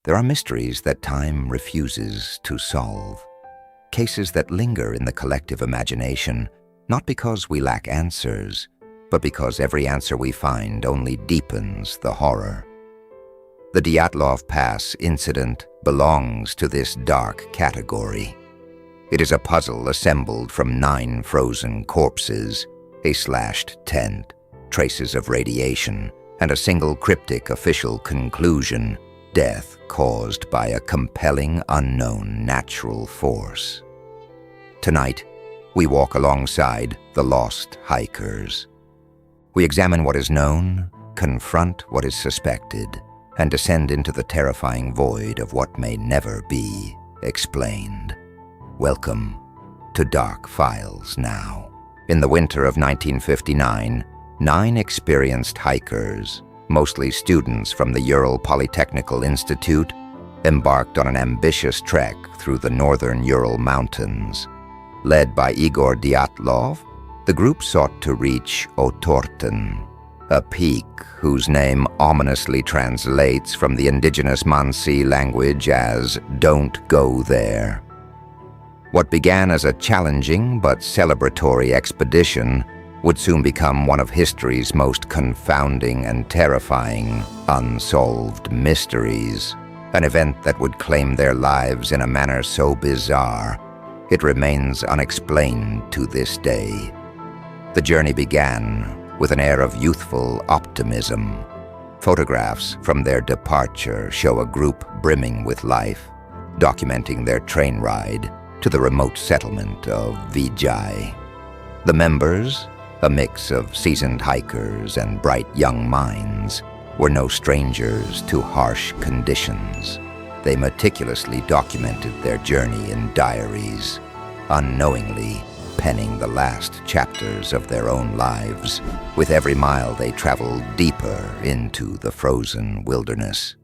There are mysteries that time refuses to solve. Cases that linger in the collective imagination, not because we lack answers, but because every answer we find only deepens the horror. The Dyatlov Pass Incident belongs to this dark category. It is a puzzle assembled from 9 frozen corpses, a slashed tent, traces of radiation, and a single cryptic official conclusion: death caused by a compelling unknown natural force. Tonight, we walk alongside the lost hikers. We examine what is known, confront what is suspected, and descend into the terrifying void of what may never be explained. Welcome to Dark Files Now. In the winter of 1959, 9 experienced hikers, mostly students from the Ural Polytechnical Institute, embarked on an ambitious trek through the northern Ural Mountains. Led by Igor Dyatlov, the group sought to reach Autopsy, a peak whose name ominously translates from the indigenous Mansi language as "Don't Go There." What began as a challenging but celebratory expedition would soon become one of history's most confounding and terrifying unsolved mysteries, an event that would claim their lives in a manner so bizarre it remains unexplained to this day. The journey began with an air of youthful optimism. Photographs from their departure show a group brimming with life, documenting their train ride to the remote settlement of Vijay. The members, a mix of seasoned hikers and bright young minds, were no strangers to harsh conditions. They meticulously documented their journey in diaries, unknowingly penning the last chapters of their own lives. With every mile they traveled deeper into the frozen wilderness.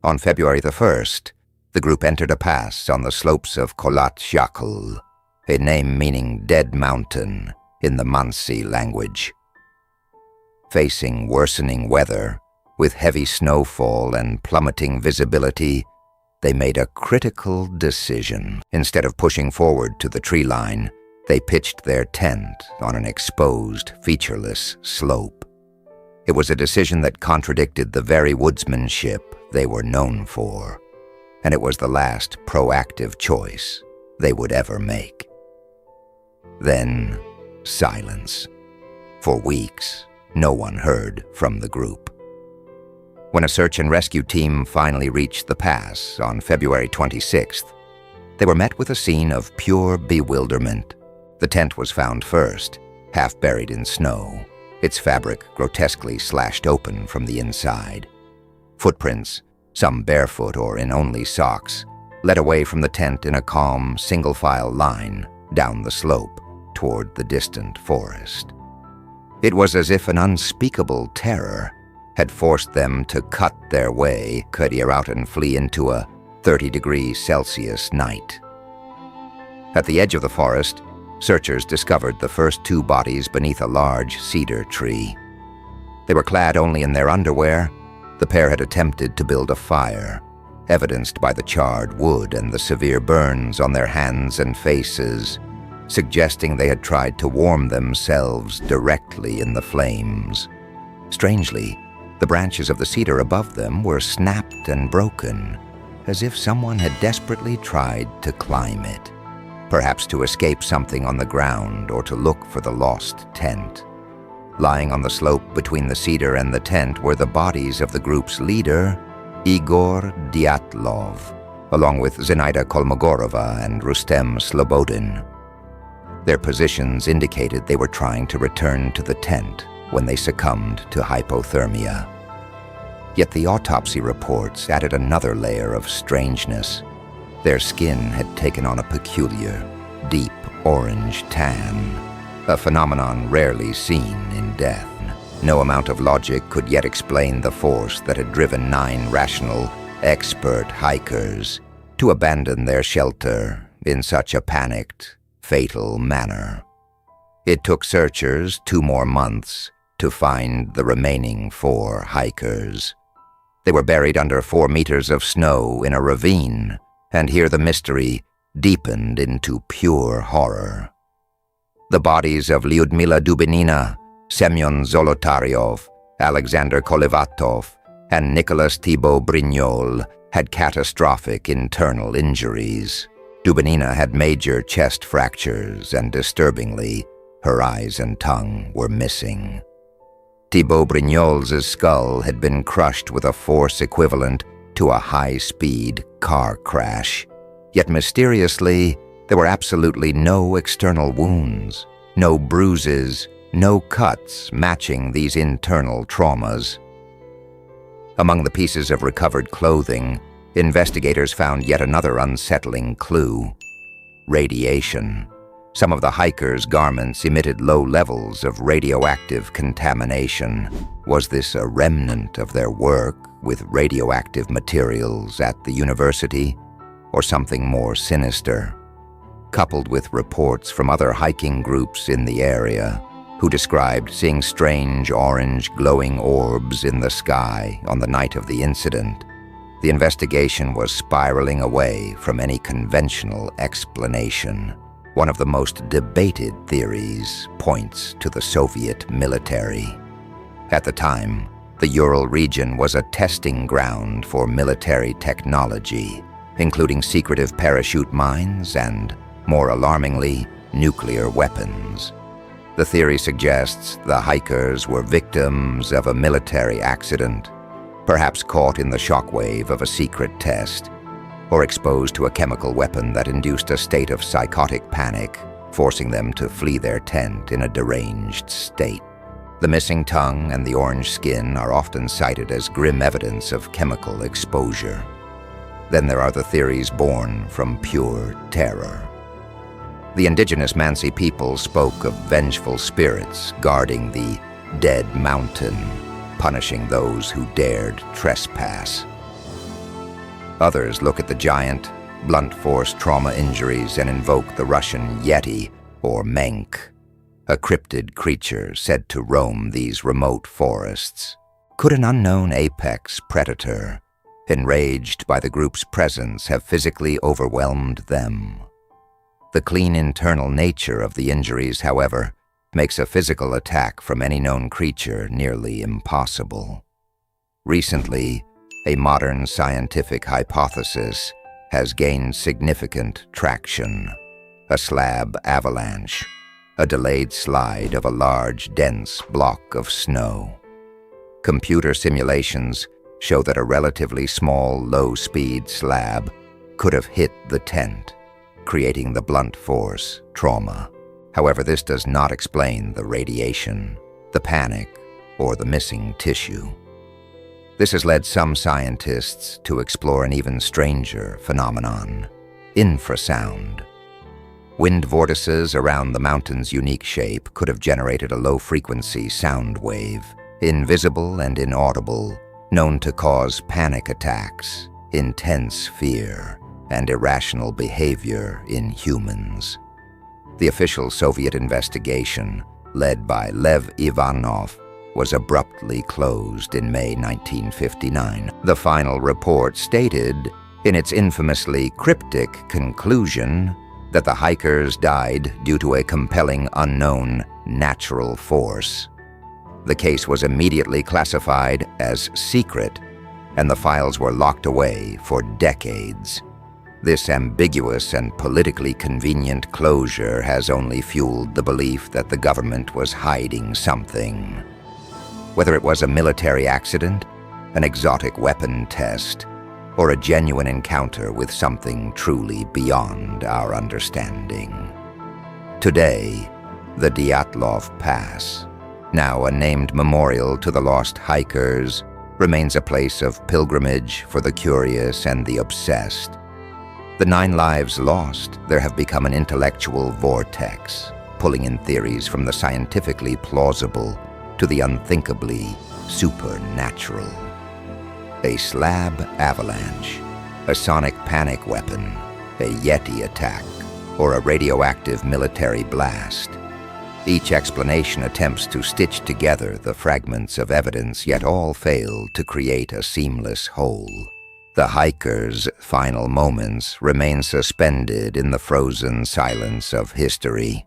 On February the 1st, the group entered a pass on the slopes of Kholat Syakhl, a name meaning dead mountain in the Mansi language. Facing worsening weather, with heavy snowfall and plummeting visibility, they made a critical decision. Instead of pushing forward to the tree line, they pitched their tent on an exposed, featureless slope. It was a decision that contradicted the very woodsmanship they were known for, and it was the last proactive choice they would ever make. Then, silence. For weeks, no one heard from the group. When a search and rescue team finally reached the pass on February 26th, they were met with a scene of pure bewilderment. The tent was found first, half buried in snow, its fabric grotesquely slashed open from the inside. Footprints, some barefoot or in only socks, led away from the tent in a calm, single-file line down the slope toward the distant forest. It was as if an unspeakable terror had forced them to cut their way, career out and flee into a 30°C night. At the edge of the forest, searchers discovered the first 2 bodies beneath a large cedar tree. They were clad only in their underwear. The pair had attempted to build a fire, evidenced by the charred wood and the severe burns on their hands and faces, suggesting they had tried to warm themselves directly in the flames. Strangely, the branches of the cedar above them were snapped and broken, as if someone had desperately tried to climb it, perhaps to escape something on the ground or to look for the lost tent. Lying on the slope between the cedar and the tent were the bodies of the group's leader, Igor Dyatlov, along with Zenaida Kolmogorova and Rustem Slobodin. Their positions indicated they were trying to return to the tent when they succumbed to hypothermia. Yet the autopsy reports added another layer of strangeness. Their skin had taken on a peculiar, deep orange tan, a phenomenon rarely seen in death. No amount of logic could yet explain the force that had driven 9 rational, expert hikers to abandon their shelter in such a panicked, fatal manner. It took searchers 2 more months to find the remaining 4 hikers. They were buried under 4 meters of snow in a ravine, and here the mystery deepened into pure horror. The bodies of Lyudmila Dubinina, Semyon Zolotaryov, Alexander Kolevatov, and Nicholas Thibault Brignol had catastrophic internal injuries. Dubinina had major chest fractures, and disturbingly, her eyes and tongue were missing. Thibault Brignol's skull had been crushed with a force equivalent to a high-speed car crash. Yet mysteriously, there were absolutely no external wounds, no bruises, no cuts matching these internal traumas. Among the pieces of recovered clothing, investigators found yet another unsettling clue: radiation. Some of the hikers' garments emitted low levels of radioactive contamination. Was this a remnant of their work with radioactive materials at the university, or something more sinister? Coupled with reports from other hiking groups in the area, who described seeing strange orange glowing orbs in the sky on the night of the incident, the investigation was spiraling away from any conventional explanation. One of the most debated theories points to the Soviet military. At the time, the Ural region was a testing ground for military technology, including secretive parachute mines and, more alarmingly, nuclear weapons. The theory suggests the hikers were victims of a military accident, perhaps caught in the shockwave of a secret test, or exposed to a chemical weapon that induced a state of psychotic panic, forcing them to flee their tent in a deranged state. The missing tongue and the orange skin are often cited as grim evidence of chemical exposure. Then there are the theories born from pure terror. The indigenous Mansi people spoke of vengeful spirits guarding the dead mountain, punishing those who dared trespass. Others look at the giant, blunt force trauma injuries and invoke the Russian Yeti, or Menk, a cryptid creature said to roam these remote forests. Could an unknown apex predator, enraged by the group's presence, have physically overwhelmed them? The clean internal nature of the injuries, however, makes a physical attack from any known creature nearly impossible. Recently, a modern scientific hypothesis has gained significant traction: a slab avalanche, a delayed slide of a large, dense block of snow. Computer simulations show that a relatively small, low-speed slab could have hit the tent, creating the blunt force trauma. However, this does not explain the radiation, the panic, or the missing tissue. This has led some scientists to explore an even stranger phenomenon: infrasound. Wind vortices around the mountain's unique shape could have generated a low-frequency sound wave, invisible and inaudible, known to cause panic attacks, intense fear, and irrational behavior in humans. The official Soviet investigation, led by Lev Ivanov, was abruptly closed in May 1959. The final report stated, in its infamously cryptic conclusion, that the hikers died due to a compelling unknown natural force. The case was immediately classified as secret, and the files were locked away for decades. This ambiguous and politically convenient closure has only fueled the belief that the government was hiding something. Whether it was a military accident, an exotic weapon test, or a genuine encounter with something truly beyond our understanding. Today, the Dyatlov Pass, now a named memorial to the lost hikers, remains a place of pilgrimage for the curious and the obsessed. The 9 lives lost, there have become an intellectual vortex, pulling in theories from the scientifically plausible to the unthinkably supernatural. A slab avalanche, a sonic panic weapon, a Yeti attack, or a radioactive military blast. Each explanation attempts to stitch together the fragments of evidence, yet all fail to create a seamless whole. The hiker's final moments remain suspended in the frozen silence of history.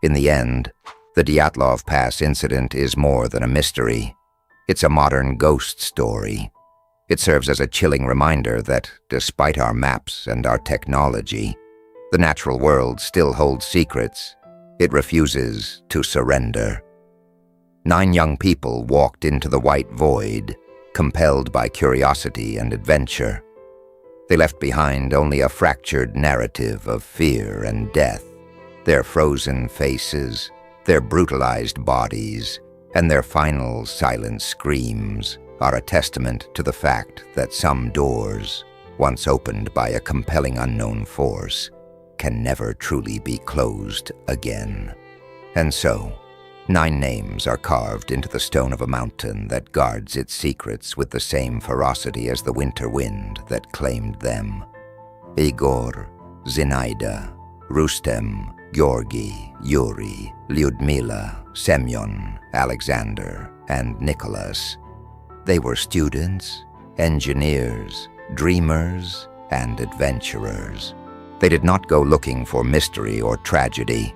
In the end, the Dyatlov Pass Incident is more than a mystery. It's a modern ghost story. It serves as a chilling reminder that, despite our maps and our technology, the natural world still holds secrets. It refuses to surrender. 9 young people walked into the white void, compelled by curiosity and adventure. They left behind only a fractured narrative of fear and death. Their frozen faces, their brutalized bodies, and their final silent screams are a testament to the fact that some doors, once opened by a compelling unknown force, can never truly be closed again. And so, 9 names are carved into the stone of a mountain that guards its secrets with the same ferocity as the winter wind that claimed them. Igor, Zinaida, Rustem, Georgi, Yuri, Lyudmila, Semyon, Alexander, and Nicholas. They were students, engineers, dreamers, and adventurers. They did not go looking for mystery or tragedy.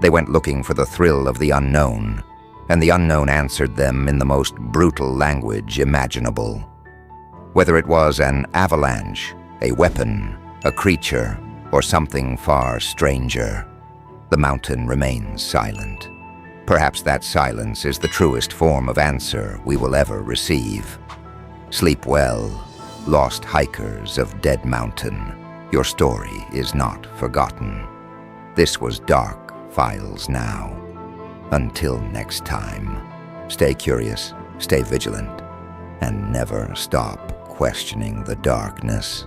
They went looking for the thrill of the unknown, and the unknown answered them in the most brutal language imaginable. Whether it was an avalanche, a weapon, a creature, or something far stranger, the mountain remains silent. Perhaps that silence is the truest form of answer we will ever receive. Sleep well, lost hikers of Dead Mountain. Your story is not forgotten. This was Dark Files Now. Until next time, stay curious, stay vigilant, and never stop questioning the darkness.